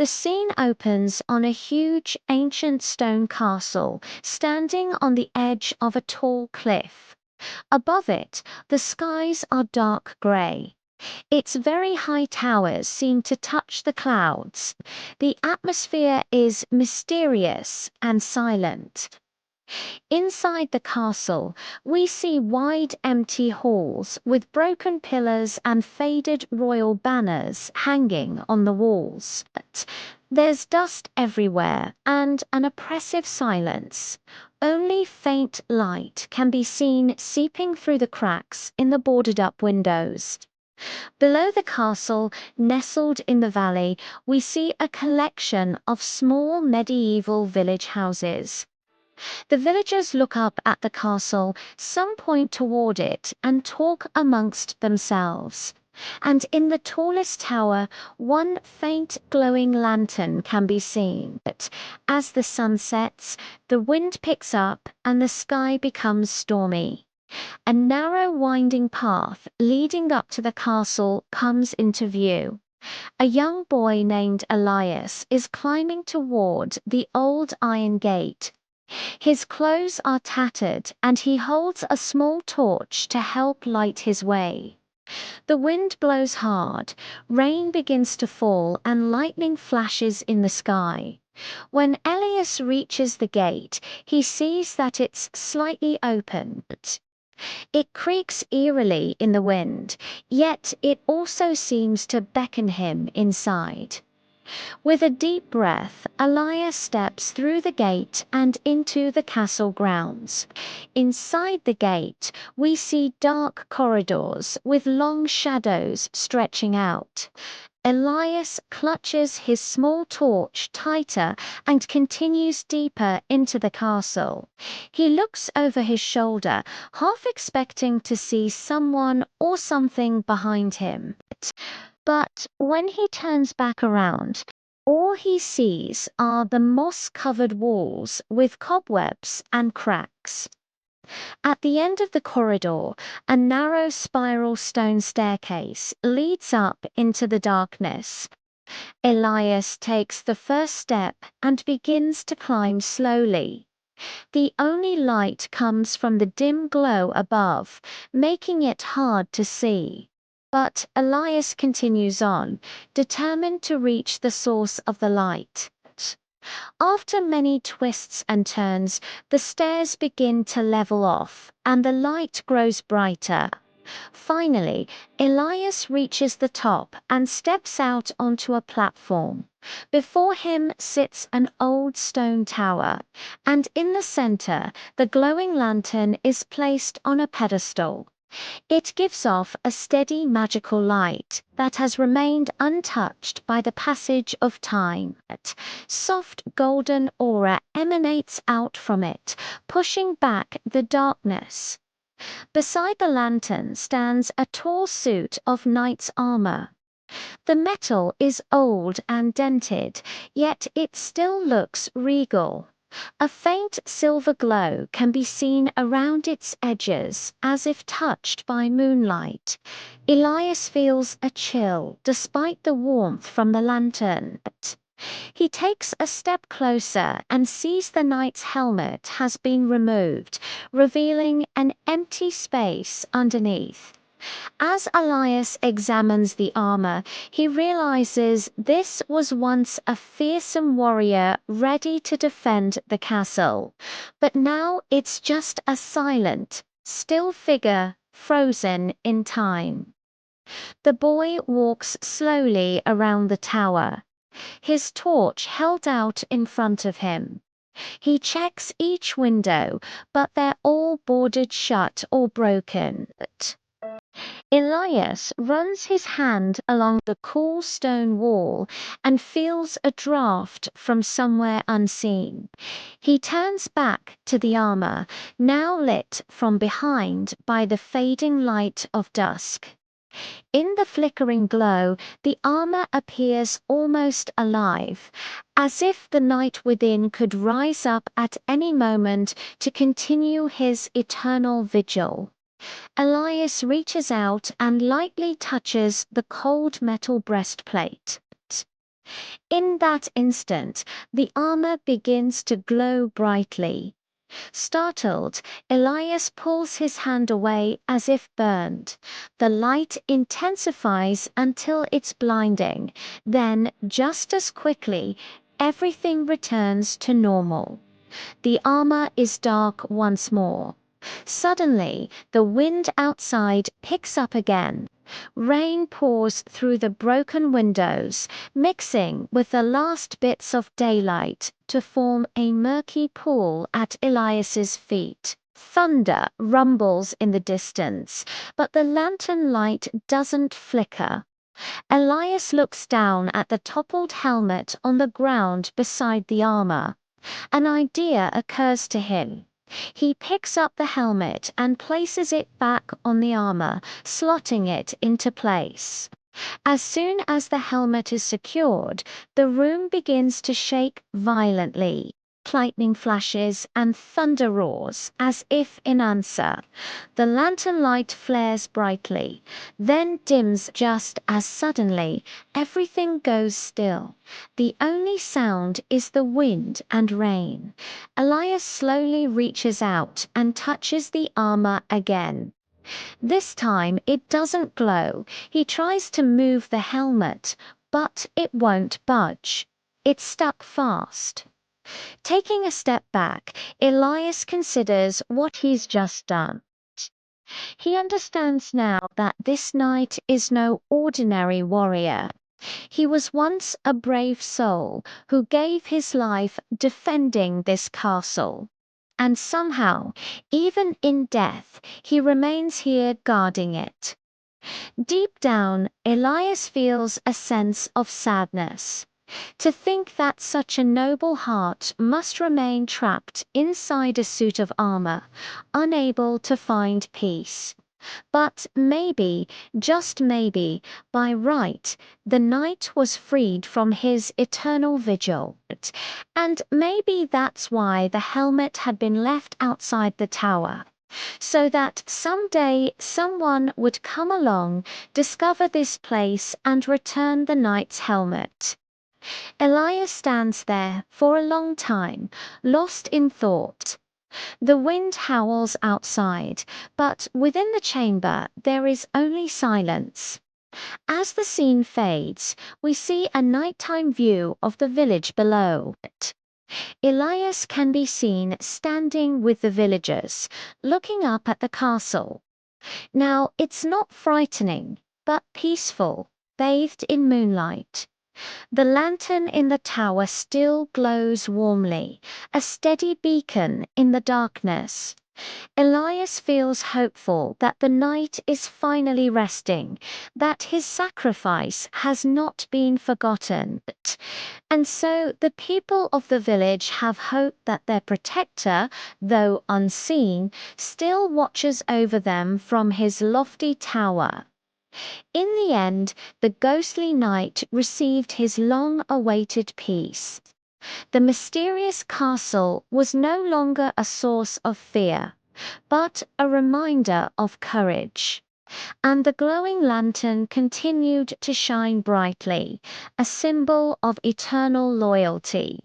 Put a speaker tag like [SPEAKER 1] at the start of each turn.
[SPEAKER 1] The scene opens on a huge ancient stone castle standing on the edge of a tall cliff. Above it, the skies are dark grey. Its very high towers seem to touch the clouds. The atmosphere is mysterious and silent. Inside the castle, we see wide empty halls with broken pillars and faded royal banners hanging on the walls. There's dust everywhere and an oppressive silence. Only faint light can be seen seeping through the cracks in the boarded-up windows. Below the castle, nestled in the valley, we see a collection of small medieval village houses. The villagers look up at the castle, some point toward it, and talk amongst themselves. And in the tallest tower, one faint glowing lantern can be seen. But as the sun sets, the wind picks up and the sky becomes stormy. A narrow winding path leading up to the castle comes into view. A young boy named Elias is climbing toward the old iron gate. His clothes are tattered and he holds a small torch to help light his way. The wind blows hard, rain begins to fall and lightning flashes in the sky. When Elias reaches the gate, he sees that it's slightly open. It creaks eerily in the wind, yet it also seems to beckon him inside. With a deep breath, Elias steps through the gate and into the castle grounds. Inside the gate, we see dark corridors with long shadows stretching out. Elias clutches his small torch tighter and continues deeper into the castle. He looks over his shoulder, half expecting to see someone or something behind him. But when he turns back around, all he sees are the moss-covered walls with cobwebs and cracks. At the end of the corridor, a narrow spiral stone staircase leads up into the darkness. Elias takes the first step and begins to climb slowly. The only light comes from the dim glow above, making it hard to see. But Elias continues on, determined to reach the source of the light. After many twists and turns, the stairs begin to level off, and the light grows brighter. Finally, Elias reaches the top and steps out onto a platform. Before him sits an old stone tower, and in the center, the glowing lantern is placed on a pedestal. It gives off a steady magical light that has remained untouched by the passage of time. Soft golden aura emanates out from it, pushing back the darkness. Beside the lantern stands a tall suit of knight's armor. The metal is old and dented, yet it still looks regal. A faint silver glow can be seen around its edges, as if touched by moonlight. Elias feels a chill, despite the warmth from the lantern. He takes a step closer and sees the knight's helmet has been removed, revealing an empty space underneath. As Elias examines the armor, he realizes this was once a fearsome warrior ready to defend the castle. But now it's just a silent, still figure, frozen in time. The boy walks slowly around the tower, his torch held out in front of him. He checks each window, but they're all boarded shut or broken. Elias runs his hand along the cool stone wall and feels a draft from somewhere unseen. He turns back to the armor, now lit from behind by the fading light of dusk. In the flickering glow, the armor appears almost alive, as if the knight within could rise up at any moment to continue his eternal vigil. Elias reaches out and lightly touches the cold metal breastplate. In that instant, the armor begins to glow brightly. Startled, Elias pulls his hand away as if burned. The light intensifies until it's blinding. Then, just as quickly, everything returns to normal. The armor is dark once more. Suddenly, the wind outside picks up again. Rain pours through the broken windows, mixing with the last bits of daylight to form a murky pool at Elias's feet. Thunder rumbles in the distance, but the lantern light doesn't flicker. Elias looks down at the toppled helmet on the ground beside the armor. An idea occurs to him. He picks up the helmet and places it back on the armor, slotting it into place. As soon as the helmet is secured, the room begins to shake violently. Lightning flashes and thunder roars as if in answer. The lantern light flares brightly, then dims just as suddenly. Everything goes still. The only sound is the wind and rain. Elias slowly reaches out and touches the armor again. This time it doesn't glow. He tries to move the helmet, but it won't budge. It's stuck fast. Taking a step back, Elias considers what he's just done. He understands now that this knight is no ordinary warrior. He was once a brave soul who gave his life defending this castle. And somehow, even in death, he remains here guarding it. Deep down, Elias feels a sense of sadness. To think that such a noble heart must remain trapped inside a suit of armor, unable to find peace. But maybe, just maybe, by right, the knight was freed from his eternal vigil. And maybe that's why the helmet had been left outside the tower. So that someday someone would come along, discover this place, and return the knight's helmet. Elias stands there for a long time, lost in thought. The wind howls outside, but within the chamber there is only silence. As the scene fades, we see a nighttime view of the village below. Elias can be seen standing with the villagers, looking up at the castle. Now, it's not frightening, but peaceful, bathed in moonlight. The lantern in the tower still glows warmly, a steady beacon in the darkness. Elias feels hopeful that the knight is finally resting, that his sacrifice has not been forgotten. And so the people of the village have hope that their protector, though unseen, still watches over them from his lofty tower. In the end, the ghostly knight received his long-awaited peace. The mysterious castle was no longer a source of fear, but a reminder of courage. And the glowing lantern continued to shine brightly, a symbol of eternal loyalty.